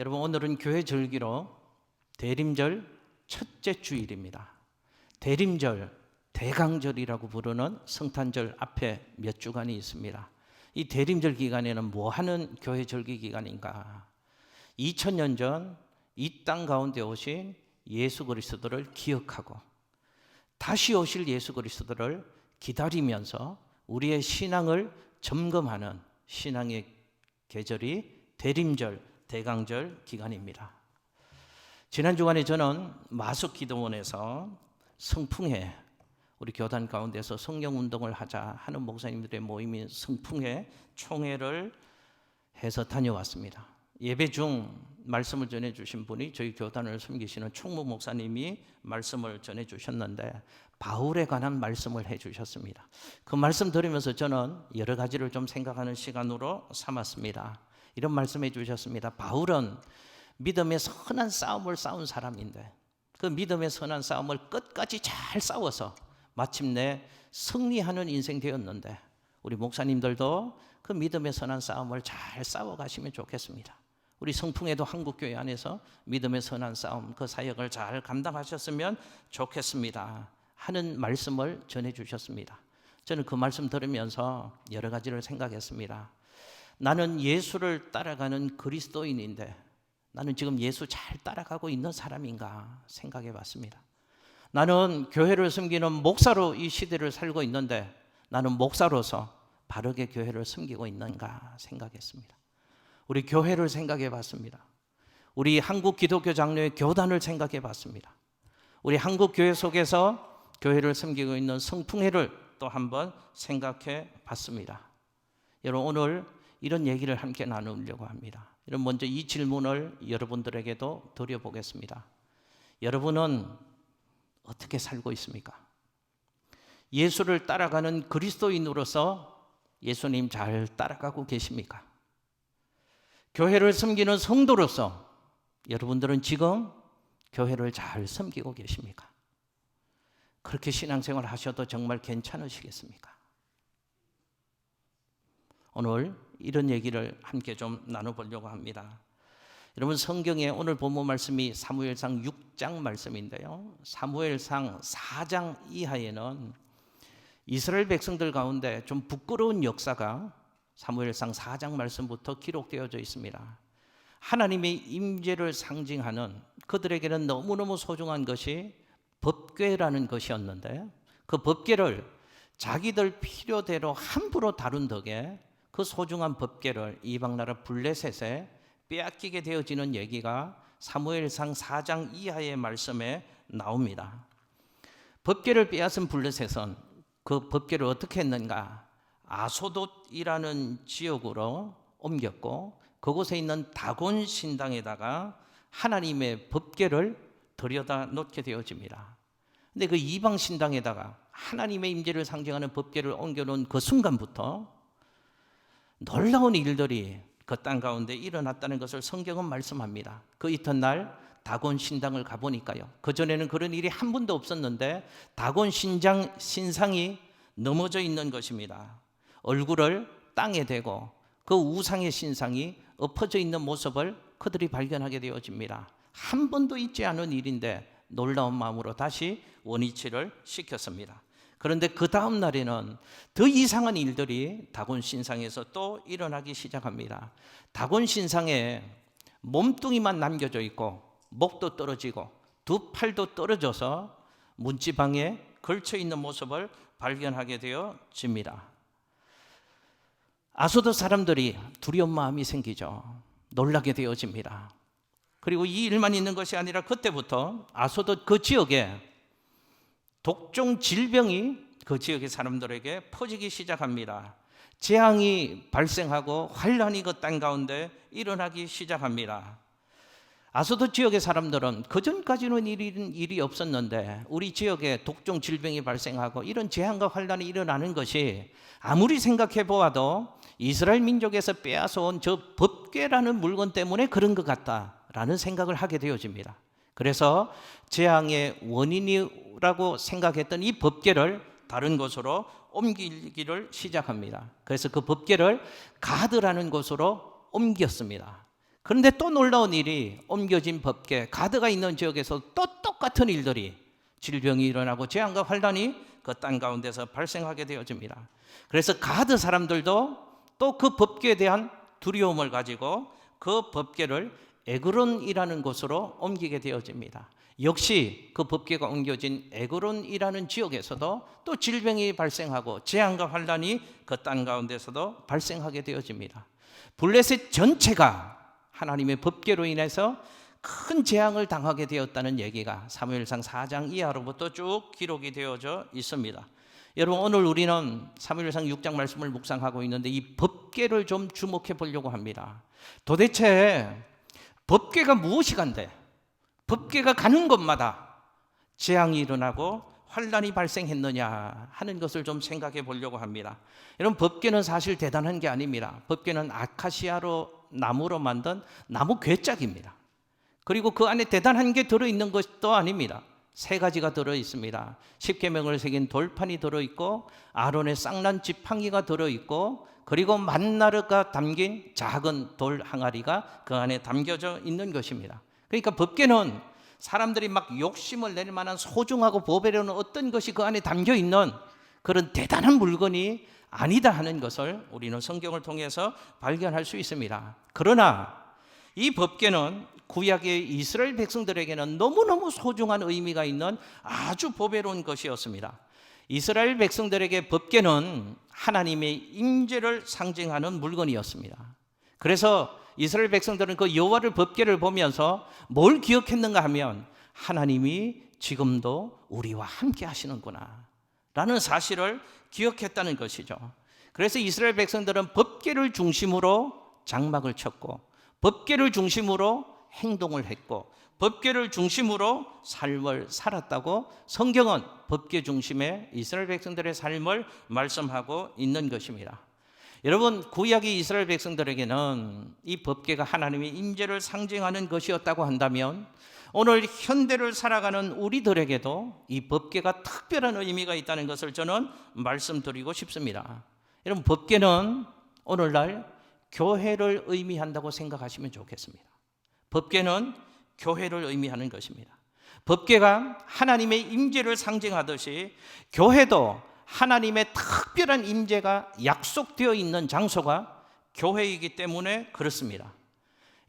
여러분, 오늘은 교회 절기로 대림절 첫째 주일입니다. 대림절, 대강절이라고 부르는 성탄절 앞에 몇 주간이 있습니다. 이 대림절 기간에는 뭐 하는 교회 절기 기간인가? 2000년 전 이 땅 가운데 오신 예수 그리스도를 기억하고 다시 오실 예수 그리스도를 기다리면서 우리의 신앙을 점검하는 신앙의 계절이 대림절, 대강절 기간입니다. 지난 주간에 저는 마석기도원에서 성풍회, 우리 교단 가운데서 성령운동을 하자 하는 목사님들의 모임인 성풍회 총회를 해서 다녀왔습니다. 예배 중 말씀을 전해주신 분이 저희 교단을 섬기시는 총무 목사님이 말씀을 전해주셨는데 바울에 관한 말씀을 해주셨습니다. 그 말씀 들으면서 저는 여러 가지를 좀 생각하는 시간으로 삼았습니다. 이런 말씀 해주셨습니다. 바울은 믿음의 선한 싸움을 싸운 사람인데 그 믿음의 선한 싸움을 끝까지 잘 싸워서 마침내 승리하는 인생 되었는데 우리 목사님들도 그 믿음의 선한 싸움을 잘 싸워가시면 좋겠습니다. 우리 성풍에도 한국교회 안에서 믿음의 선한 싸움 그 사역을 잘 감당하셨으면 좋겠습니다 하는 말씀을 전해주셨습니다. 저는 그 말씀 들으면서 여러 가지를 생각했습니다. 나는 예수를 따라가는 그리스도인인데 나는 지금 예수 잘 따라가고 있는 사람인가 생각해 봤습니다. 나는 교회를 섬기는 목사로 이 시대를 살고 있는데 나는 목사로서 바르게 교회를 섬기고 있는가 생각했습니다. 우리 교회를 생각해 봤습니다. 우리 한국 기독교 장로의 교단을 생각해 봤습니다. 우리 한국 교회 속에서 교회를 섬기고 있는 성풍회를 또 한번 생각해 봤습니다. 여러분, 오늘 이런 얘기를 함께 나누려고 합니다. 여러분, 먼저 이 질문을 여러분들에게도 드려보겠습니다. 여러분은 어떻게 살고 있습니까? 예수를 따라가는 그리스도인으로서 예수님 잘 따라가고 계십니까? 교회를 섬기는 성도로서 여러분들은 지금 교회를 잘 섬기고 계십니까? 그렇게 신앙생활 하셔도 정말 괜찮으시겠습니까? 오늘 이런 얘기를 함께 좀 나눠보려고 합니다. 여러분, 성경에 오늘 본문 말씀이 사무엘상 6장 말씀인데요, 사무엘상 4장 이하에는 이스라엘 백성들 가운데 좀 부끄러운 역사가 사무엘상 4장 말씀부터 기록되어져 있습니다. 하나님의 임재를 상징하는 그들에게는 너무너무 소중한 것이 법궤라는 것이었는데 그 법궤를 자기들 필요대로 함부로 다룬 덕에 그 소중한 법궤를 이방나라 블레셋에 빼앗기게 되어지는 얘기가 사무엘상 4장 이하의 말씀에 나옵니다. 법궤를 빼앗은 블레셋은 그 법궤를 어떻게 했는가? 아소돗이라는 지역으로 옮겼고 그곳에 있는 다곤 신당에다가 하나님의 법궤를 들여다 놓게 되어집니다. 근데 그 이방 신당에다가 하나님의 임재를 상징하는 법궤를 옮겨놓은 그 순간부터 놀라운 일들이 그 땅 가운데 일어났다는 것을 성경은 말씀합니다. 그 이튿날 다곤 신당을 가보니까요, 그전에는 그런 일이 한 번도 없었는데 다곤 신상이 넘어져 있는 것입니다. 얼굴을 땅에 대고 그 우상의 신상이 엎어져 있는 모습을 그들이 발견하게 되어집니다. 한 번도 있지 않은 일인데 놀라운 마음으로 다시 원위치를 시켰습니다. 그런데 그 다음 날에는 더 이상한 일들이 다곤 신상에서 또 일어나기 시작합니다. 다곤 신상에 몸뚱이만 남겨져 있고 목도 떨어지고 두 팔도 떨어져서 문지방에 걸쳐 있는 모습을 발견하게 되어집니다. 아소도 사람들이 두려운 마음이 생기죠. 놀라게 되어집니다. 그리고 이 일만 있는 것이 아니라 그때부터 아소도 그 지역에 독종 질병이 그 지역의 사람들에게 퍼지기 시작합니다. 재앙이 발생하고 환란이 그 땅 가운데 일어나기 시작합니다. 아소도 지역의 사람들은 그전까지는 일이 없었는데 우리 지역에 독종 질병이 발생하고 이런 재앙과 환란이 일어나는 것이 아무리 생각해 보아도 이스라엘 민족에서 빼앗아온 저 법궤라는 물건 때문에 그런 것 같다라는 생각을 하게 되어집니다. 그래서 재앙의 원인이라고 생각했던 이 법궤를 다른 곳으로 옮기기를 시작합니다. 그래서 그 법궤를 가드라는 곳으로 옮겼습니다. 그런데 또 놀라운 일이 옮겨진 법궤, 가드가 있는 지역에서 또 똑같은 일들이 질병이 일어나고 재앙과 환란이 그 땅 가운데서 발생하게 되어집니다. 그래서 가드 사람들도 또 그 법궤에 대한 두려움을 가지고 그 법궤를 에그론이라는 곳으로 옮기게 되어집니다. 역시 그 법궤가 옮겨진 에그론이라는 지역에서도 또 질병이 발생하고 재앙과 환란이 그 땅 가운데서도 발생하게 되어집니다. 블레셋 전체가 하나님의 법궤로 인해서 큰 재앙을 당하게 되었다는 얘기가 사무엘상 4장 이하로부터 쭉 기록이 되어져 있습니다. 여러분, 오늘 우리는 사무엘상 6장 말씀을 묵상하고 있는데 이 법궤를 좀 주목해 보려고 합니다. 도대체 법궤가 무엇이간데 법궤가 가는 곳마다 재앙이 일어나고 환란이 발생했느냐 하는 것을 좀 생각해 보려고 합니다. 여러분, 법궤는 사실 대단한 게 아닙니다. 법궤는 아카시아로 나무로 만든 나무 괴짝입니다. 그리고 그 안에 대단한 게 들어있는 것도 아닙니다. 3가지가 들어있습니다. 십계명을 새긴 돌판이 들어있고 아론의 쌍난 지팡이가 들어있고 그리고 만나르가 담긴 작은 돌 항아리가 그 안에 담겨져 있는 것입니다. 그러니까 법궤는 사람들이 막 욕심을 낼 만한 소중하고 보배로운 어떤 것이 그 안에 담겨 있는 그런 대단한 물건이 아니다 하는 것을 우리는 성경을 통해서 발견할 수 있습니다. 그러나 이 법궤는 구약의 이스라엘 백성들에게는 너무너무 소중한 의미가 있는 아주 보배로운 것이었습니다. 이스라엘 백성들에게 법궤는 하나님의 임재를 상징하는 물건이었습니다. 그래서 이스라엘 백성들은 그 여호와를 법궤를 보면서 뭘 기억했는가 하면 하나님이 지금도 우리와 함께 하시는구나 라는 사실을 기억했다는 것이죠. 그래서 이스라엘 백성들은 법궤를 중심으로 장막을 쳤고 법궤를 중심으로 행동을 했고 법궤를 중심으로 삶을 살았다고 성경은 법궤 중심의 이스라엘 백성들의 삶을 말씀하고 있는 것입니다. 여러분, 구약의 이스라엘 백성들에게는 이 법궤가 하나님의 임재를 상징하는 것이었다고 한다면 오늘 현대를 살아가는 우리들에게도 이 법궤가 특별한 의미가 있다는 것을 저는 말씀드리고 싶습니다. 여러분, 법궤는 오늘날 교회를 의미한다고 생각하시면 좋겠습니다. 법궤는 교회를 의미하는 것입니다. 법궤가 하나님의 임재를 상징하듯이 교회도 하나님의 특별한 임재가 약속되어 있는 장소가 교회이기 때문에 그렇습니다.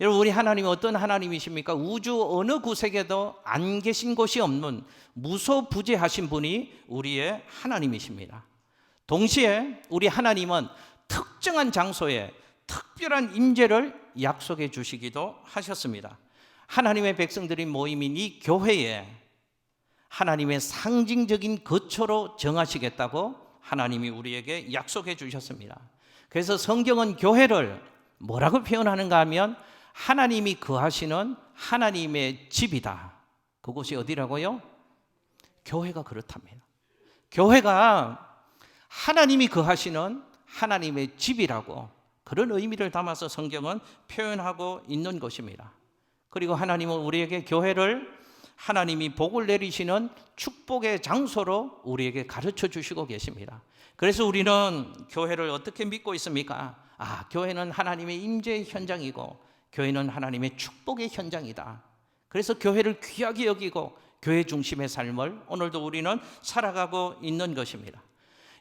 여러분, 우리 하나님은 어떤 하나님이십니까? 우주 어느 구석에도 안 계신 곳이 없는 무소부재하신 분이 우리의 하나님이십니다. 동시에 우리 하나님은 특정한 장소에 특별한 임재를 약속해 주시기도 하셨습니다. 하나님의 백성들이 모임인 이 교회에 하나님의 상징적인 거처로 정하시겠다고 하나님이 우리에게 약속해 주셨습니다. 그래서 성경은 교회를 뭐라고 표현하는가 하면 하나님이 거하시는 하나님의 집이다. 그곳이 어디라고요? 교회가 그렇답니다. 교회가 하나님이 거하시는 하나님의 집이라고 그런 의미를 담아서 성경은 표현하고 있는 것입니다. 그리고 하나님은 우리에게 교회를 하나님이 복을 내리시는 축복의 장소로 우리에게 가르쳐 주시고 계십니다. 그래서 우리는 교회를 어떻게 믿고 있습니까? 교회는 하나님의 임재의 현장이고 교회는 하나님의 축복의 현장이다. 그래서 교회를 귀하게 여기고 교회 중심의 삶을 오늘도 우리는 살아가고 있는 것입니다.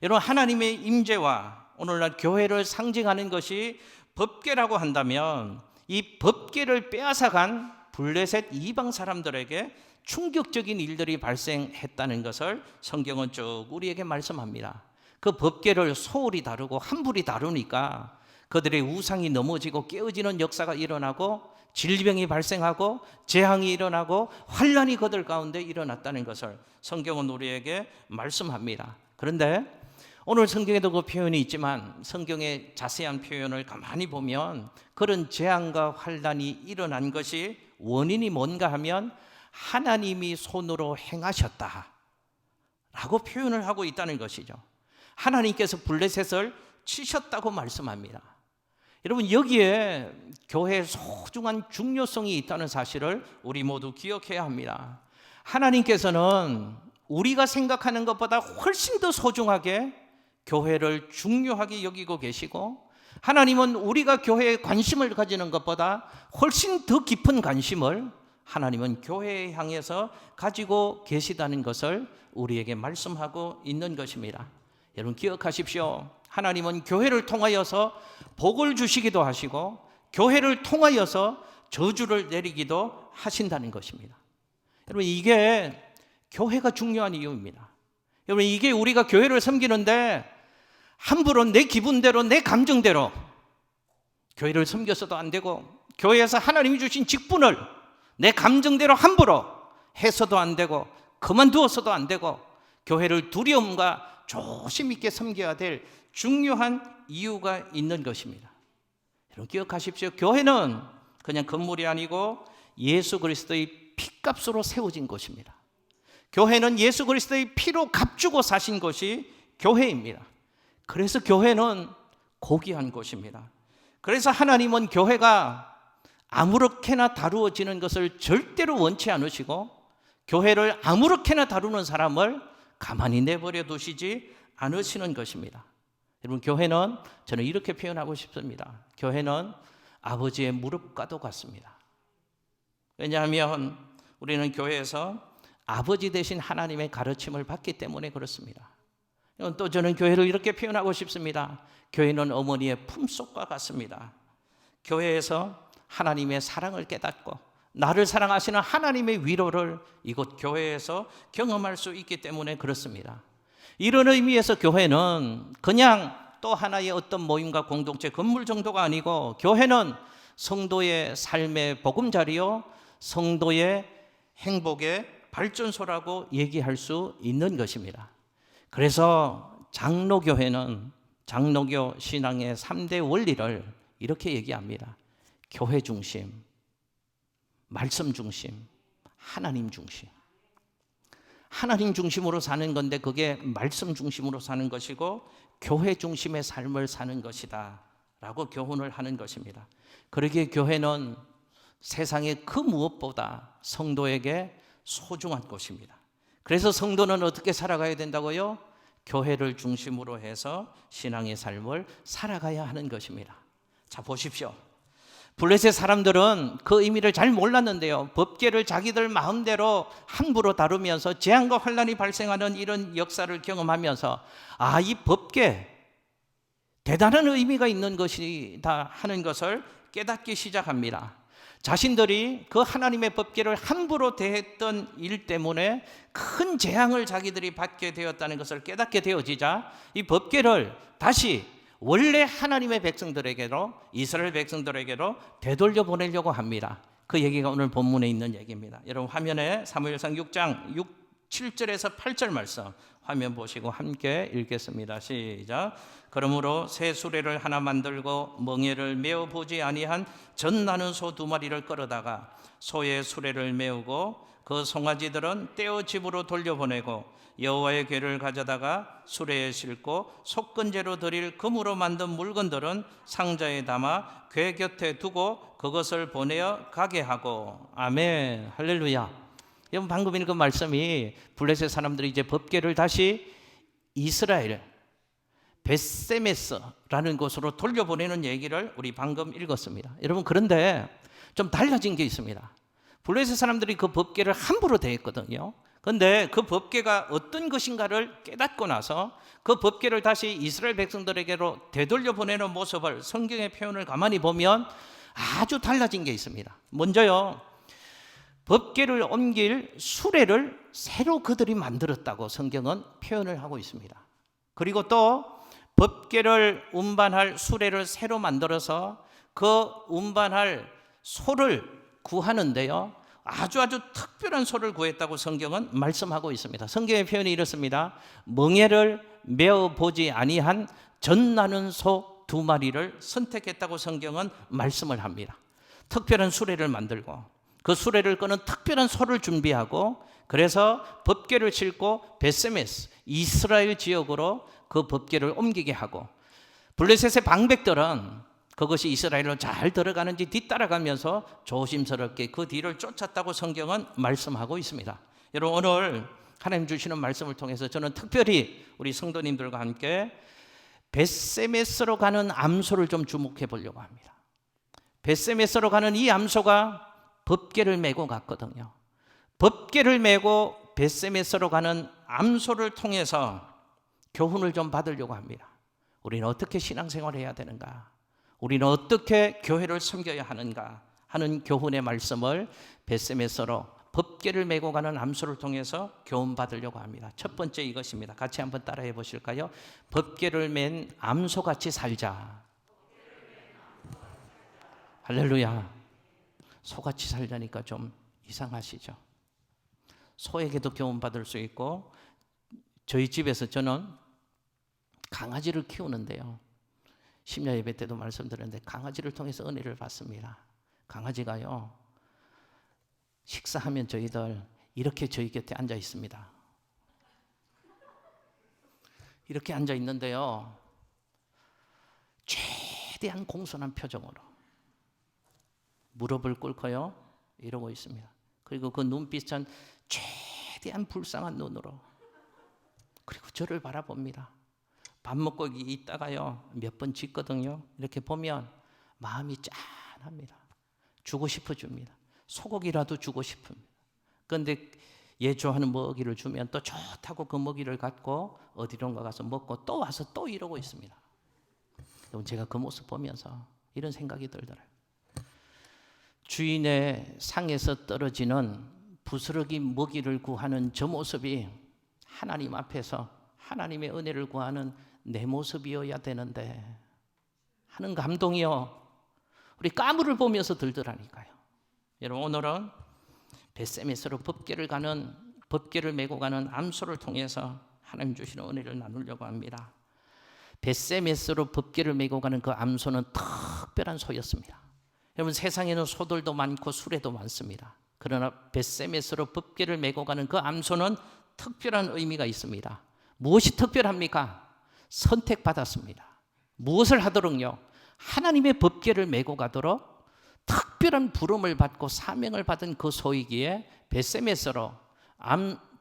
여러분, 하나님의 임재와 오늘날 교회를 상징하는 것이 법궤라고 한다면 이 법궤를 빼앗아간 블레셋 이방 사람들에게 충격적인 일들이 발생했다는 것을 성경은 쭉 우리에게 말씀합니다. 그 법궤를 소울이 다루고 함불이 다루니까 그들의 우상이 넘어지고 깨어지는 역사가 일어나고 질병이 발생하고 재앙이 일어나고 환란이 그들 가운데 일어났다는 것을 성경은 우리에게 말씀합니다. 그런데 오늘 성경에도 그 표현이 있지만 성경의 자세한 표현을 가만히 보면 그런 재앙과 환란이 일어난 것이 원인이 뭔가 하면 하나님이 손으로 행하셨다 라고 표현을 하고 있다는 것이죠. 하나님께서 블레셋을 치셨다고 말씀합니다. 여러분, 여기에 교회의 소중한 중요성이 있다는 사실을 우리 모두 기억해야 합니다. 하나님께서는 우리가 생각하는 것보다 훨씬 더 소중하게 교회를 중요하게 여기고 계시고 하나님은 우리가 교회에 관심을 가지는 것보다 훨씬 더 깊은 관심을 하나님은 교회에 향해서 가지고 계시다는 것을 우리에게 말씀하고 있는 것입니다. 여러분 기억하십시오. 하나님은 교회를 통하여서 복을 주시기도 하시고 교회를 통하여서 저주를 내리기도 하신다는 것입니다. 여러분 이게 교회가 중요한 이유입니다. 여러분 이게 우리가 교회를 섬기는데 함부로 내 기분대로 내 감정대로 교회를 섬겨서도 안 되고 교회에서 하나님이 주신 직분을 내 감정대로 함부로 해서도 안 되고 그만두어서도 안 되고 교회를 두려움과 조심 있게 섬겨야 될 중요한 이유가 있는 것입니다. 여러분 기억하십시오. 교회는 그냥 건물이 아니고 예수 그리스도의 피값으로 세워진 곳입니다. 교회는 예수 그리스도의 피로 값주고 사신 곳이 교회입니다. 그래서 교회는 고귀한 곳입니다. 그래서 하나님은 교회가 아무렇게나 다루어지는 것을 절대로 원치 않으시고 교회를 아무렇게나 다루는 사람을 가만히 내버려 두시지 않으시는 것입니다. 여러분 교회는 저는 이렇게 표현하고 싶습니다. 교회는 아버지의 무릎과도 같습니다. 왜냐하면 우리는 교회에서 아버지 되신 하나님의 가르침을 받기 때문에 그렇습니다. 또 저는 교회를 이렇게 표현하고 싶습니다. 교회는 어머니의 품속과 같습니다. 교회에서 하나님의 사랑을 깨닫고 나를 사랑하시는 하나님의 위로를 이곳 교회에서 경험할 수 있기 때문에 그렇습니다. 이런 의미에서 교회는 그냥 또 하나의 어떤 모임과 공동체 건물 정도가 아니고 교회는 성도의 삶의 보금자리요 성도의 행복의 발전소라고 얘기할 수 있는 것입니다. 그래서 장로교회는 장로교 신앙의 3대 원리를 이렇게 얘기합니다. 교회 중심, 말씀 중심, 하나님 중심. 하나님 중심으로 사는 건데 그게 말씀 중심으로 사는 것이고 교회 중심의 삶을 사는 것이다 라고 교훈을 하는 것입니다. 그러기에 교회는 세상의 그 무엇보다 성도에게 소중한 곳입니다. 그래서 성도는 어떻게 살아가야 된다고요? 교회를 중심으로 해서 신앙의 삶을 살아가야 하는 것입니다. 자 보십시오. 블레셋 사람들은 그 의미를 잘 몰랐는데요. 법궤를 자기들 마음대로 함부로 다루면서 재앙과 환난이 발생하는 이런 역사를 경험하면서 이 법궤 대단한 의미가 있는 것이다 하는 것을 깨닫기 시작합니다. 자신들이 그 하나님의 법궤를 함부로 대했던 일 때문에 큰 재앙을 자기들이 받게 되었다는 것을 깨닫게 되어지자 이 법궤를 다시 원래 하나님의 백성들에게로 이스라엘 백성들에게로 되돌려 보내려고 합니다. 그 얘기가 오늘 본문에 있는 얘기입니다. 여러분 화면에 사무엘상 6장 7절에서 8절 말씀 화면 보시고 함께 읽겠습니다. 시작. 그러므로 새 수레를 하나 만들고 멍에를 메어 보지 아니한 젖 나는 소 2마리를 끌어다가 소의 수레를 메우고 그 송아지들은 떼어 집으로 돌려보내고 여호와의 궤를 가져다가 수레에 싣고 속건제로 드릴 금으로 만든 물건들은 상자에 담아 궤 곁에 두고 그것을 보내어 가게 하고. 아멘. 할렐루야. 여러분 방금 읽은 말씀이 블레셋 사람들이 이제 법궤를 다시 이스라엘 벳세메스라는 곳으로 돌려보내는 얘기를 우리 방금 읽었습니다. 여러분 그런데 좀 달라진 게 있습니다. 블레셋 사람들이 그 법궤를 함부로 대했거든요. 그런데 그 법궤가 어떤 것인가를 깨닫고 나서 그 법궤를 다시 이스라엘 백성들에게로 되돌려 보내는 모습을 성경의 표현을 가만히 보면 아주 달라진 게 있습니다. 먼저요, 법궤를 옮길 수레를 새로 그들이 만들었다고 성경은 표현을 하고 있습니다. 그리고 또 법궤를 운반할 수레를 새로 만들어서 그 운반할 소를 구하는데요, 아주 특별한 소를 구했다고 성경은 말씀하고 있습니다. 성경의 표현이 이렇습니다. 멍에를 메어 보지 아니한 젖 나는 소 2마리를 선택했다고 성경은 말씀을 합니다. 특별한 수레를 만들고 그 수레를 끄는 특별한 소를 준비하고 그래서 법궤를 싣고 벳세메스 이스라엘 지역으로 그 법궤를 옮기게 하고 블레셋의 방백들은 그것이 이스라엘로 잘 들어가는지 뒤따라가면서 조심스럽게 그 뒤를 쫓았다고 성경은 말씀하고 있습니다. 여러분 오늘 하나님 주시는 말씀을 통해서 저는 특별히 우리 성도님들과 함께 벳세메스로 가는 암소를 좀 주목해 보려고 합니다. 벳세메스로 가는 이 암소가 법궤를 메고 갔거든요. 법궤를 메고 벳세메스로 가는 암소를 통해서 교훈을 좀 받으려고 합니다. 우리는 어떻게 신앙생활을 해야 되는가? 우리는 어떻게 교회를 섬겨야 하는가? 하는 교훈의 말씀을 벳세메스로 법궤를 메고 가는 암소를 통해서 교훈 받으려고 합니다. 첫 번째 이것입니다. 같이 한번 따라해 보실까요? 법궤를 맨 암소같이 살자. 할렐루야. 소같이 살자니까 좀 이상하시죠? 소에게도 교훈 받을 수 있고, 저희 집에서 저는 강아지를 키우는데요, 심야 예배 때도 말씀드렸는데 강아지를 통해서 은혜를 받습니다. 강아지가요, 식사하면 저희들 이렇게 저희 곁에 앉아 있습니다. 이렇게 앉아 있는데요, 최대한 공손한 표정으로 무릎을 꿇고요 이러고 있습니다. 그리고 그 눈빛은 최대한 불쌍한 눈으로, 그리고 저를 바라봅니다. 밥 먹고 있다가요 몇 번 짖거든요. 이렇게 보면 마음이 짠합니다. 주고 싶어집니다. 소고기라도 주고 싶습니다. 그런데 얘 좋아하는 먹이를 주면 또 좋다고 그 먹이를 갖고 어디론가 가서 먹고 또 와서 또 이러고 있습니다. 여러분, 제가 그 모습 보면서 이런 생각이 들더라고요. 주인의 상에서 떨어지는 부스러기 먹이를 구하는 저 모습이 하나님 앞에서 하나님의 은혜를 구하는 내 모습이어야 되는데 하는 감동이요, 우리 까물을 보면서 들더라니까요. 여러분, 오늘은 벳세메스로 법궤를 메고 가는 암소를 통해서 하나님 주시는 은혜를 나누려고 합니다. 벳세메스로 법궤를 메고 가는 그 암소는 특별한 소였습니다. 여러분, 세상에는 소들도 많고 수레도 많습니다. 그러나 벳세메스로 법궤를 메고 가는 그 암소는 특별한 의미가 있습니다. 무엇이 특별합니까? 선택받았습니다. 무엇을 하도록요? 하나님의 법궤를 메고 가도록 특별한 부름을 받고 사명을 받은 그 소이기에 벳세메스로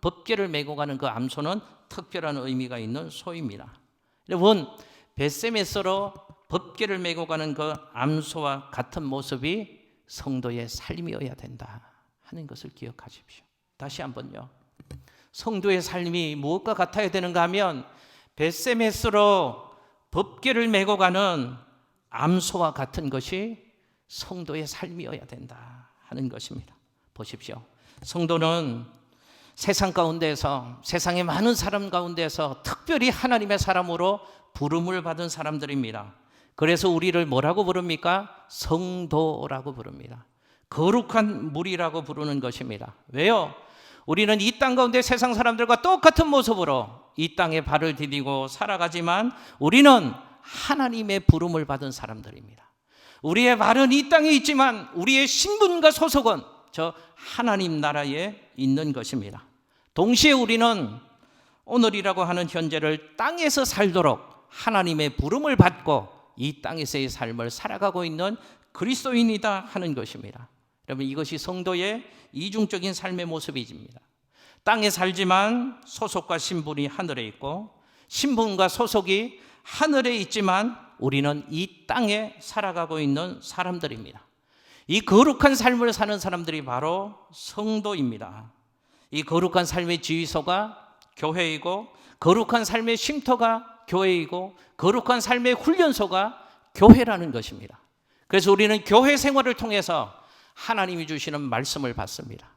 법궤를 메고 가는 그 암소는 특별한 의미가 있는 소입니다. 여러분, 벳세메스로 법궤를 메고 가는 그 암소와 같은 모습이 성도의 삶이어야 된다 하는 것을 기억하십시오. 다시 한번요, 성도의 삶이 무엇과 같아야 되는가 하면 벳세메스로 법궤를 메고 가는 암소와 같은 것이 성도의 삶이어야 된다 하는 것입니다. 보십시오. 성도는 세상 가운데서, 세상의 많은 사람 가운데서 특별히 하나님의 사람으로 부름을 받은 사람들입니다. 그래서 우리를 뭐라고 부릅니까? 성도라고 부릅니다. 거룩한 무리라고 부르는 것입니다. 왜요? 우리는 이 땅 가운데 세상 사람들과 똑같은 모습으로 이 땅에 발을 디디고 살아가지만 우리는 하나님의 부름을 받은 사람들입니다. 우리의 발은 이 땅에 있지만 우리의 신분과 소속은 저 하나님 나라에 있는 것입니다. 동시에 우리는 오늘이라고 하는 현재를 땅에서 살도록 하나님의 부름을 받고 이 땅에서의 삶을 살아가고 있는 그리스도인이다 하는 것입니다. 여러분, 이것이 성도의 이중적인 삶의 모습입니다. 땅에 살지만 소속과 신분이 하늘에 있고, 신분과 소속이 하늘에 있지만 우리는 이 땅에 살아가고 있는 사람들입니다. 이 거룩한 삶을 사는 사람들이 바로 성도입니다. 이 거룩한 삶의 지휘소가 교회이고, 거룩한 삶의 쉼터가 교회이고, 거룩한 삶의 훈련소가 교회라는 것입니다. 그래서 우리는 교회 생활을 통해서 하나님이 주시는 말씀을 받습니다.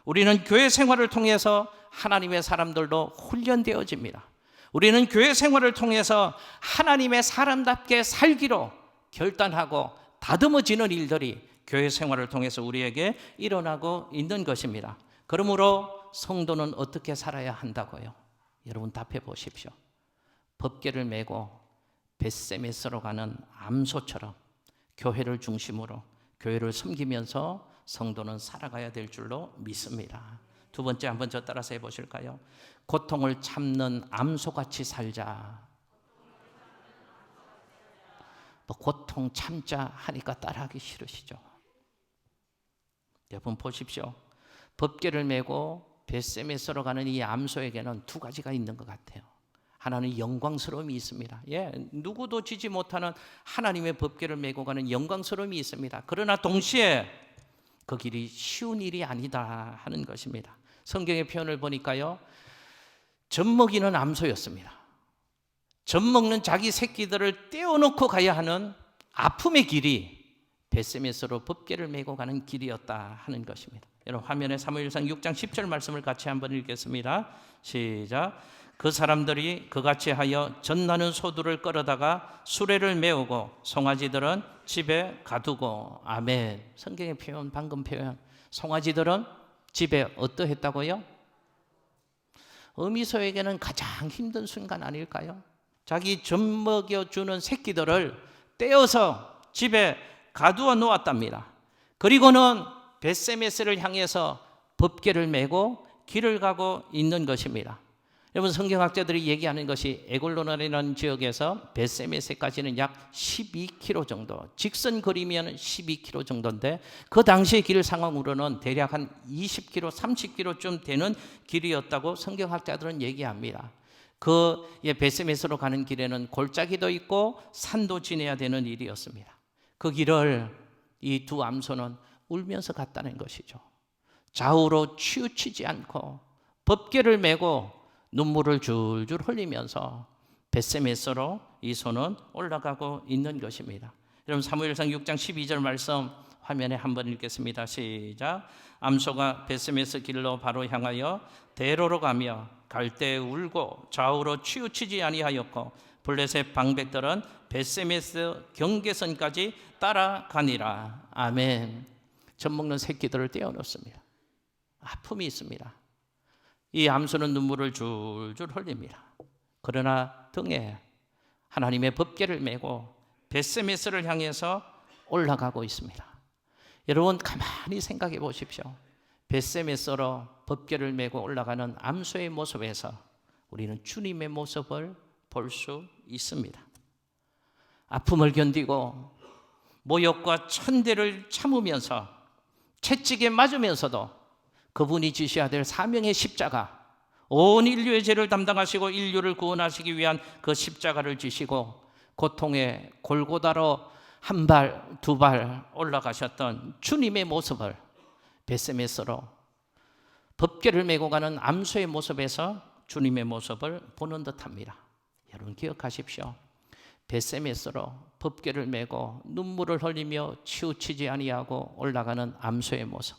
우리는 교회 생활을 통해서 하나님의 사람들도 훈련되어집니다. 우리는 교회 생활을 통해서 하나님의 사람답게 살기로 결단하고 다듬어지는 일들이 교회 생활을 통해서 우리에게 일어나고 있는 것입니다. 그러므로 성도는 어떻게 살아야 한다고요? 여러분, 답해 보십시오. 법궤를 메고 벳세메스로 가는 암소처럼 교회를 중심으로 교회를 섬기면서 성도는 살아가야 될 줄로 믿습니다. 두 번째, 한번 저 따라서 해보실까요? 고통을 참는 암소같이 살자. 뭐 고통 참자 하니까 따라하기 싫으시죠? 여러분 보십시오. 법궤를 메고 벳세메스로 가는 이 암소에게는 두 가지가 있는 것 같아요. 하나는 영광스러움이 있습니다. 누구도 지지 못하는 하나님의 법궤를 메고 가는 영광스러움이 있습니다. 그러나 동시에 그 길이 쉬운 일이 아니다 하는 것입니다. 성경의 표현을 보니까요, 젖먹이는 암소였습니다. 젖먹는 자기 새끼들을 떼어놓고 가야 하는 아픔의 길이 벳세메스로 법궤를 메고 가는 길이었다 하는 것입니다. 여러분, 화면에 사무엘상 6장 10절 말씀을 같이 한번 읽겠습니다. 시작. 그 사람들이 그같이 하여 젖나는 소들을 끌어다가 수레를 메우고 송아지들은 집에 가두고. 아멘. 성경의 표현, 방금 표현, 송아지들은 집에 어떠했다고요? 어미소에게는 가장 힘든 순간 아닐까요? 자기 젖먹여주는 새끼들을 떼어서 집에 가두어 놓았답니다. 그리고는 벳세메스를 향해서 법궤를 메고 길을 가고 있는 것입니다. 여러분, 성경학자들이 얘기하는 것이 에골론이라는 지역에서 벳세메스까지는 약 12km 정도, 직선 거리면 12km 정도인데 그 당시의 길 상황으로는 대략 한 20km, 30km쯤 되는 길이었다고 성경학자들은 얘기합니다. 그 벳세메스로 가는 길에는 골짜기도 있고 산도 지내야 되는 일이었습니다. 그 길을 이 두 암소는 울면서 갔다는 것이죠. 좌우로 치우치지 않고 법궤를 메고 눈물을 줄줄 흘리면서 벳세메스로 이 소는 올라가고 있는 것입니다. 여러분, 사무엘상 6장 12절 말씀 화면에 한번 읽겠습니다. 시작. 암소가 벳세메스 길로 바로 향하여 대로로 가며 갈 때 울고 좌우로 치우치지 아니하였고 블레셋 방백들은 벳세메스 경계선까지 따라가니라. 아멘. 젖먹는 새끼들을 떼어놓습니다. 아픔이 있습니다. 이 암소는 눈물을 줄줄 흘립니다. 그러나 등에 하나님의 법궤를 메고 벳세메스를 향해서 올라가고 있습니다. 여러분, 가만히 생각해 보십시오. 벳세메스로 법궤를 메고 올라가는 암소의 모습에서 우리는 주님의 모습을 볼 수 있습니다. 아픔을 견디고 모욕과 천대를 참으면서 채찍에 맞으면서도 그분이 지셔야 될 사명의 십자가, 온 인류의 죄를 담당하시고 인류를 구원하시기 위한 그 십자가를 지시고 고통의 골고다로 한 발, 두 발 올라가셨던 주님의 모습을 벳세메스로 법궤를 메고 가는 암소의 모습에서 주님의 모습을 보는 듯합니다. 여러분, 기억하십시오. 벳세메스로 법궤를 메고 눈물을 흘리며 치우치지 아니하고 올라가는 암소의 모습.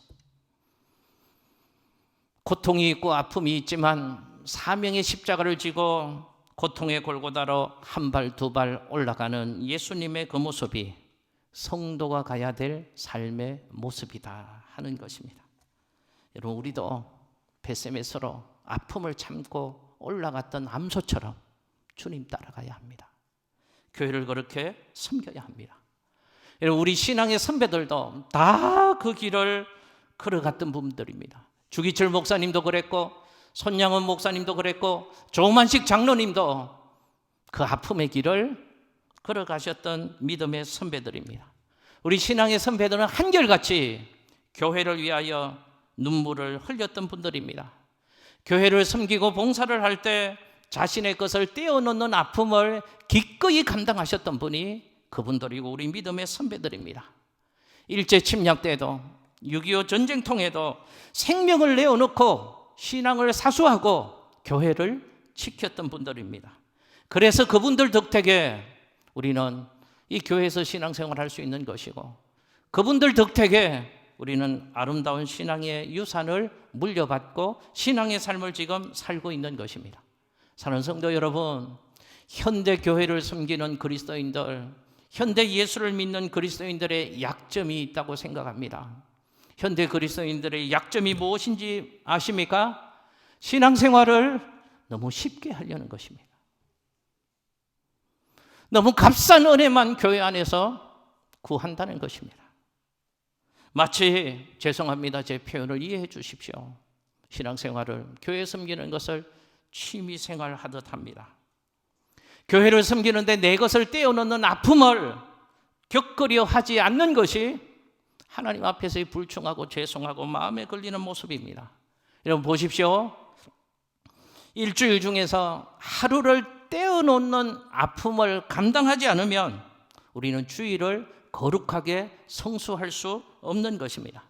고통이 있고 아픔이 있지만 사명의 십자가를 지고 고통의 골고다로 한 발, 두 발 올라가는 예수님의 그 모습이 성도가 가야 될 삶의 모습이다 하는 것입니다. 여러분, 우리도 벳세메스로 아픔을 참고 올라갔던 암소처럼 주님 따라가야 합니다. 교회를 그렇게 섬겨야 합니다. 여러분, 우리 신앙의 선배들도 다 그 길을 걸어갔던 분들입니다. 주기철 목사님도 그랬고 손양원 목사님도 그랬고 조만식 장로님도 그 아픔의 길을 걸어가셨던 믿음의 선배들입니다. 우리 신앙의 선배들은 한결같이 교회를 위하여 눈물을 흘렸던 분들입니다. 교회를 섬기고 봉사를 할 때 자신의 것을 떼어놓는 아픔을 기꺼이 감당하셨던 분이 그분들이고 우리 믿음의 선배들입니다. 일제 침략 때도 6.25 전쟁통에도 생명을 내어놓고 신앙을 사수하고 교회를 지켰던 분들입니다. 그래서 그분들 덕택에 우리는 이 교회에서 신앙생활을 할 수 있는 것이고 그분들 덕택에 우리는 아름다운 신앙의 유산을 물려받고 신앙의 삶을 지금 살고 있는 것입니다. 사랑하는 성도 여러분, 현대 교회를 섬기는 그리스도인들, 현대 예수를 믿는 그리스도인들의 약점이 있다고 생각합니다. 현대 그리스도인들의 약점이 무엇인지 아십니까? 신앙생활을 너무 쉽게 하려는 것입니다. 너무 값싼 은혜만 교회 안에서 구한다는 것입니다. 마치, 죄송합니다, 제 표현을 이해해 주십시오. 신앙생활을, 교회 섬기는 것을 취미생활 하듯 합니다. 교회를 섬기는데 내 것을 떼어놓는 아픔을 겪으려 하지 않는 것이 하나님 앞에서의 불충하고 죄송하고 마음에 걸리는 모습입니다. 여러분 보십시오. 일주일 중에서 하루를 떼어놓는 아픔을 감당하지 않으면 우리는 주일을 거룩하게 성수할 수 없는 것입니다.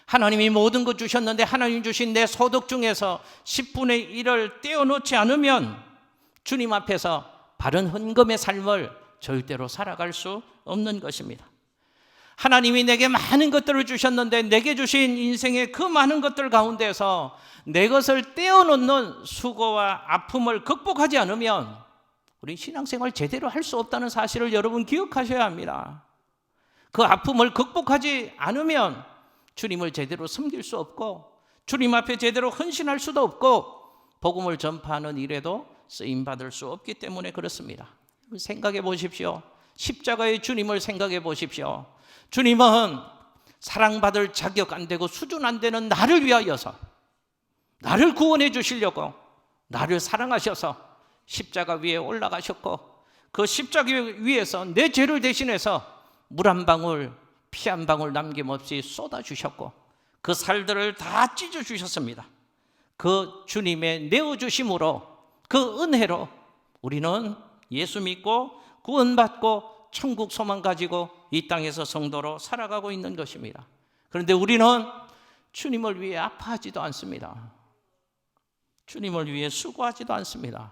하나님이 모든 것 주셨는데 하나님 주신 내 소득 중에서 10분의 1을 떼어놓지 않으면 주님 앞에서 바른 헌금의 삶을 절대로 살아갈 수 없는 것입니다. 하나님이 내게 많은 것들을 주셨는데 내게 주신 인생의 그 많은 것들 가운데서 내 것을 떼어놓는 수고와 아픔을 극복하지 않으면 우리 신앙생활 제대로 할 수 없다는 사실을 여러분 기억하셔야 합니다. 그 아픔을 극복하지 않으면 주님을 제대로 섬길 수 없고 주님 앞에 제대로 헌신할 수도 없고 복음을 전파하는 일에도 쓰임받을 수 없기 때문에 그렇습니다. 생각해 보십시오. 십자가의 주님을 생각해 보십시오. 주님은 사랑받을 자격 안 되고 수준 안 되는 나를 위하여서 나를 구원해 주시려고 나를 사랑하셔서 십자가 위에 올라가셨고 그 십자가 위에서 내 죄를 대신해서 물 한 방울 피 한 방울 남김없이 쏟아주셨고 그 살들을 다 찢어주셨습니다. 그 주님의 내어주심으로 그 은혜로 우리는 예수 믿고 구원받고 천국 소망 가지고 이 땅에서 성도로 살아가고 있는 것입니다. 그런데 우리는 주님을 위해 아파하지도 않습니다. 주님을 위해 수고하지도 않습니다.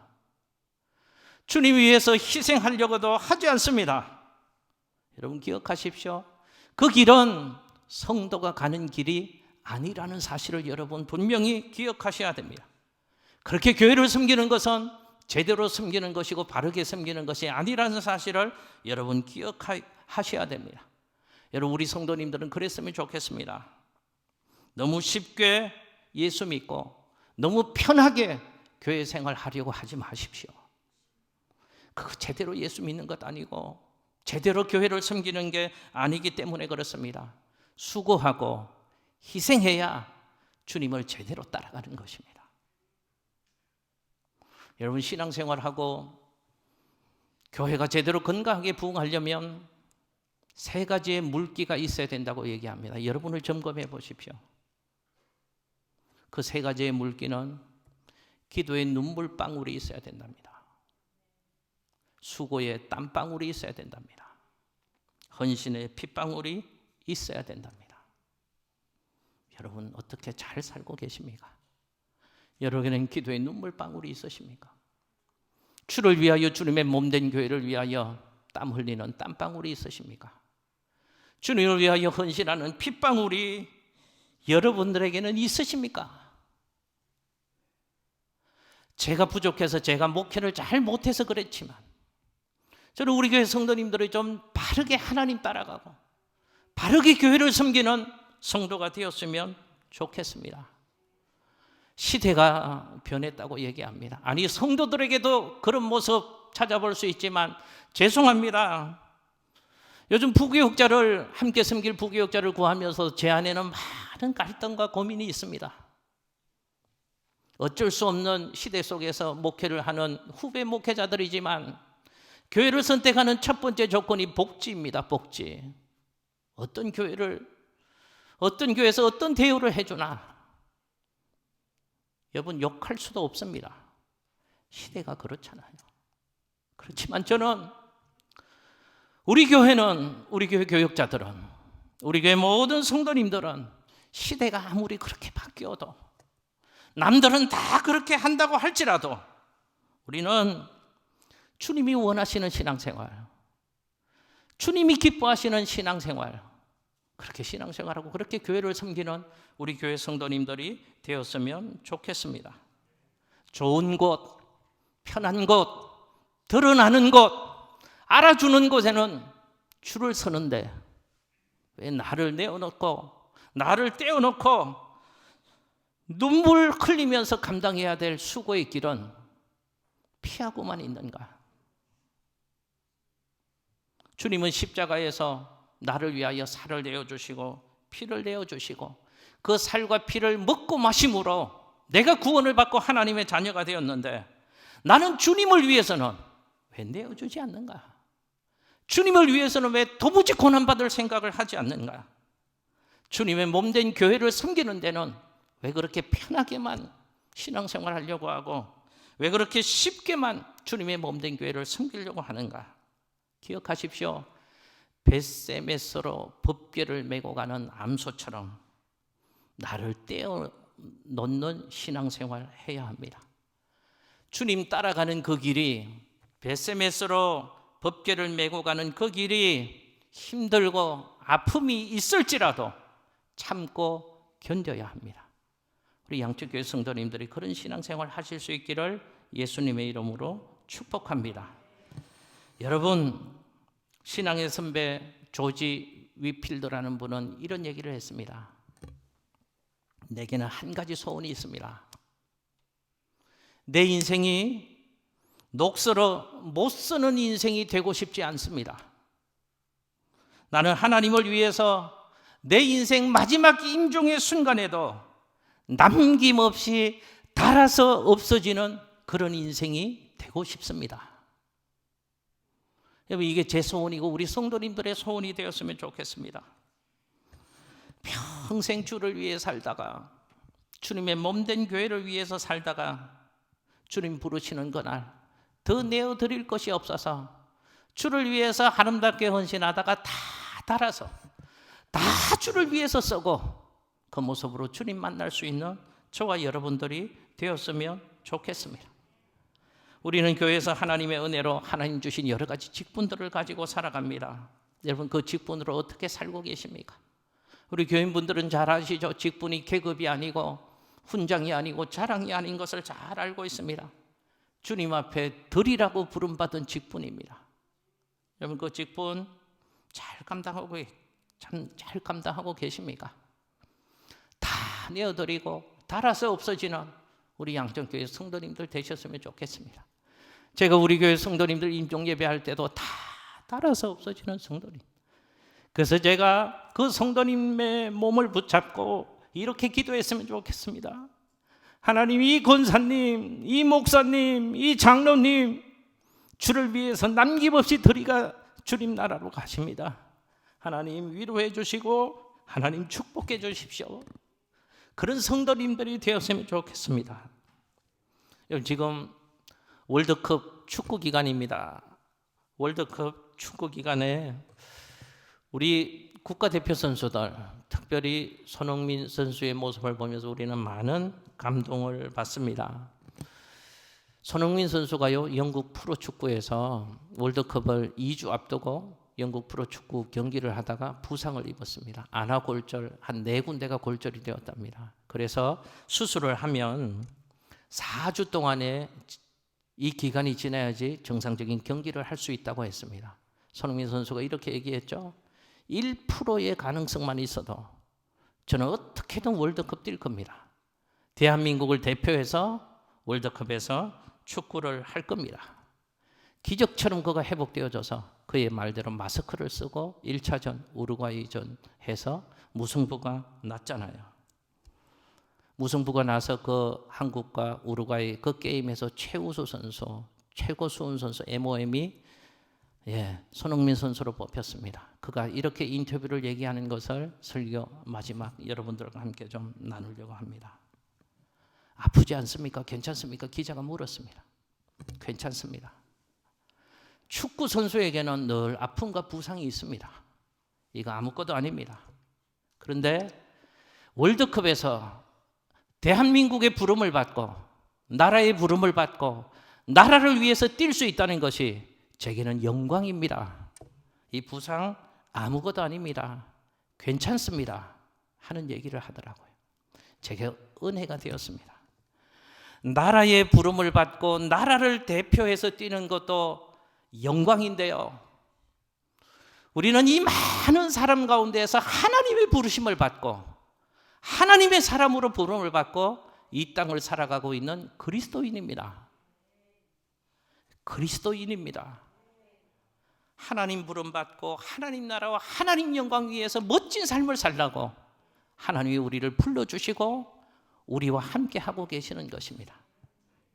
주님 위해서 희생하려고도 하지 않습니다. 여러분 기억하십시오. 그 길은 성도가 가는 길이 아니라는 사실을 여러분 분명히 기억하셔야 됩니다. 그렇게 교회를 섬기는 것은 제대로 섬기는 것이고 바르게 섬기는 것이 아니라는 사실을 여러분 기억하셔야 됩니다. 여러분 우리 성도님들은 그랬으면 좋겠습니다. 너무 쉽게 예수 믿고 너무 편하게 교회 생활하려고 하지 마십시오. 그거 제대로 예수 믿는 것 아니고 제대로 교회를 섬기는 게 아니기 때문에 그렇습니다. 수고하고 희생해야 주님을 제대로 따라가는 것입니다. 여러분 신앙생활하고 교회가 제대로 건강하게 부흥하려면 세 가지의 물기가 있어야 된다고 얘기합니다. 여러분을 점검해 보십시오. 그 세 가지의 물기는 기도의 눈물방울이 있어야 된답니다. 수고의 땀방울이 있어야 된답니다. 헌신의 핏방울이 있어야 된답니다. 여러분 어떻게 잘 살고 계십니까? 여러분은 기도의 눈물방울이 있으십니까? 주를 위하여 주님의 몸된 교회를 위하여 땀 흘리는 땀방울이 있으십니까? 주님을 위하여 헌신하는 핏방울이 여러분들에게는 있으십니까? 제가 부족해서 제가 목회를 잘 못해서 그랬지만 저는 우리 교회 성도님들이 좀 바르게 하나님 따라가고 바르게 교회를 섬기는 성도가 되었으면 좋겠습니다. 시대가 변했다고 얘기합니다. 아니 성도들에게도 그런 모습 찾아볼 수 있지만 죄송합니다. 요즘 부교육자를 함께 섬길 부교육자를 구하면서 제 안에는 많은 갈등과 고민이 있습니다. 어쩔 수 없는 시대 속에서 목회를 하는 후배 목회자들이지만 교회를 선택하는 첫 번째 조건이 복지입니다. 복지. 어떤 교회에서 어떤 대우를 해주나 여러분 욕할 수도 없습니다. 시대가 그렇잖아요. 그렇지만 저는 우리 교회는 우리 교회 교육자들은 우리 교회 모든 성도님들은 시대가 아무리 그렇게 바뀌어도 남들은 다 그렇게 한다고 할지라도 우리는 주님이 원하시는 신앙생활, 주님이 기뻐하시는 신앙생활, 그렇게 신앙생활하고 그렇게 교회를 섬기는 우리 교회 성도님들이 되었으면 좋겠습니다. 좋은 곳, 편한 곳, 드러나는 곳, 알아주는 곳에는 줄을 서는데 왜 나를 내어놓고 나를 떼어놓고 눈물 흘리면서 감당해야 될 수고의 길은 피하고만 있는가? 주님은 십자가에서 나를 위하여 살을 내어주시고 피를 내어주시고 그 살과 피를 먹고 마심으로 내가 구원을 받고 하나님의 자녀가 되었는데 나는 주님을 위해서는 왜 내어주지 않는가? 주님을 위해서는 왜 도무지 고난받을 생각을 하지 않는가? 주님의 몸된 교회를 섬기는 데는 왜 그렇게 편하게만 신앙생활 하려고 하고 왜 그렇게 쉽게만 주님의 몸된 교회를 섬기려고 하는가? 기억하십시오. 벳세메서로 법궤를 메고 가는 암소처럼 나를 떼어 놓는 신앙생활을 해야 합니다. 주님 따라가는 그 길이, 벳세메서로 법궤를 메고 가는 그 길이 힘들고 아픔이 있을지라도 참고 견뎌야 합니다. 우리 양쪽교회 성도님들이 그런 신앙생활 하실 수 있기를 예수님의 이름으로 축복합니다. 여러분, 신앙의 선배 조지 위필드라는 분은 이런 얘기를 했습니다. 내게는 한 가지 소원이 있습니다. 내 인생이 녹슬어 못 쓰는 인생이 되고 싶지 않습니다. 나는 하나님을 위해서 내 인생 마지막 임종의 순간에도 남김없이 닳아서 없어지는 그런 인생이 되고 싶습니다. 여러분, 이게 제 소원이고 우리 성도님들의 소원이 되었으면 좋겠습니다. 평생 주를 위해 살다가, 주님의 몸된 교회를 위해서 살다가 주님 부르시는 그날 더 내어드릴 것이 없어서 주를 위해서 아름답게 헌신하다가 다 닳아서 다 주를 위해서 쓰고 그 모습으로 주님 만날 수 있는 저와 여러분들이 되었으면 좋겠습니다. 우리는 교회에서 하나님의 은혜로 하나님 주신 여러 가지 직분들을 가지고 살아갑니다. 여러분, 그 직분으로 어떻게 살고 계십니까? 우리 교인분들은 잘 아시죠? 직분이 계급이 아니고 훈장이 아니고 자랑이 아닌 것을 잘 알고 있습니다. 주님 앞에 드리라고 부름받은 직분입니다. 여러분, 그 직분 잘 감당하고 계십니까? 다 내어드리고 닳아서 없어지는 우리 양천교회 성도님들 되셨으면 좋겠습니다. 제가 우리 교회 성도님들 임종 예배할 때도 다 닳아서 없어지는 성도님. 그래서 제가 그 성도님의 몸을 붙잡고 이렇게 기도했으면 좋겠습니다. 하나님, 이 권사님, 이 목사님, 이 장로님, 주를 위해서 남김없이 드리가 주님 나라로 가십니다. 하나님 위로해 주시고 하나님 축복해 주십시오. 그런 성도님들이 되었으면 좋겠습니다. 지금 월드컵 축구 기간입니다. 월드컵 축구 기간에 우리 국가대표 선수들, 특별히 손흥민 선수의 모습을 보면서 우리는 많은 감동을 받습니다. 손흥민 선수가요, 영국 프로축구에서 월드컵을 2주 앞두고 영국 프로축구 경기를 하다가 부상을 입었습니다. 안아골절 한 4군데가 골절이 되었답니다. 그래서 수술을 하면 4주 동안에 이 기간이 지나야지 정상적인 경기를 할 수 있다고 했습니다. 손흥민 선수가 이렇게 얘기했죠. 1%의 가능성만 있어도 저는 어떻게든 월드컵 뛸 겁니다. 대한민국을 대표해서 월드컵에서 축구를 할 겁니다. 기적처럼 그가 회복되어져서 그의 말대로 마스크를 쓰고 1차전 우루과이전 해서 무승부가 났잖아요. 무승부가 나서 그 한국과 우루과이 그 게임에서 최우수 선수, 최고 수훈 선수 MOM이 손흥민 선수로 뽑혔습니다. 그가 이렇게 인터뷰를 얘기하는 것을 설교 마지막 여러분들과 함께 좀 나누려고 합니다. 아프지 않습니까? 괜찮습니까? 기자가 물었습니다. 괜찮습니다. 축구 선수에게는 늘 아픔과 부상이 있습니다. 이거 아무것도 아닙니다. 그런데 월드컵에서 대한민국의 부름을 받고 나라의 부름을 받고 나라를 위해서 뛸 수 있다는 것이 제게는 영광입니다. 이 부상 아무것도 아닙니다. 괜찮습니다. 하는 얘기를 하더라고요. 제게 은혜가 되었습니다. 나라의 부름을 받고 나라를 대표해서 뛰는 것도 영광인데요. 우리는 이 많은 사람 가운데에서 하나님의 부르심을 받고 하나님의 사람으로 부름을 받고 이 땅을 살아가고 있는 그리스도인입니다. 그리스도인입니다. 하나님 부름 받고 하나님 나라와 하나님 영광 위에서 멋진 삶을 살라고 하나님이 우리를 불러주시고 우리와 함께 하고 계시는 것입니다.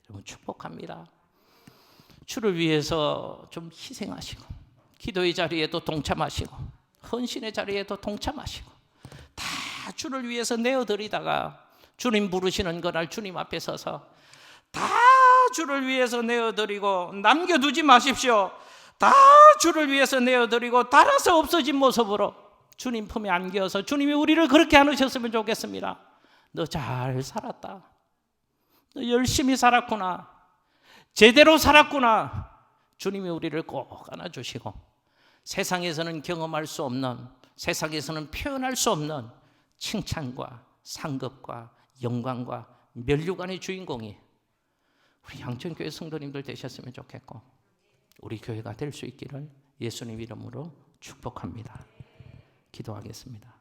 여러분, 축복합니다. 주를 위해서 좀 희생하시고 기도의 자리에도 동참하시고 헌신의 자리에도 동참하시고 다 주를 위해서 내어드리다가 주님 부르시는 그날 주님 앞에 서서 다 주를 위해서 내어드리고 남겨두지 마십시오. 다 주를 위해서 내어드리고 달아서 없어진 모습으로 주님 품에 안겨서 주님이 우리를 그렇게 안으셨으면 좋겠습니다. 너 잘 살았다. 너 열심히 살았구나. 제대로 살았구나. 주님이 우리를 꼭 안아주시고 세상에서는 경험할 수 없는, 세상에서는 표현할 수 없는 칭찬과 상급과 영광과 면류관의 주인공이 우리 양천교회 성도님들 되셨으면 좋겠고 우리 교회가 될 수 있기를 예수님 이름으로 축복합니다. 기도하겠습니다.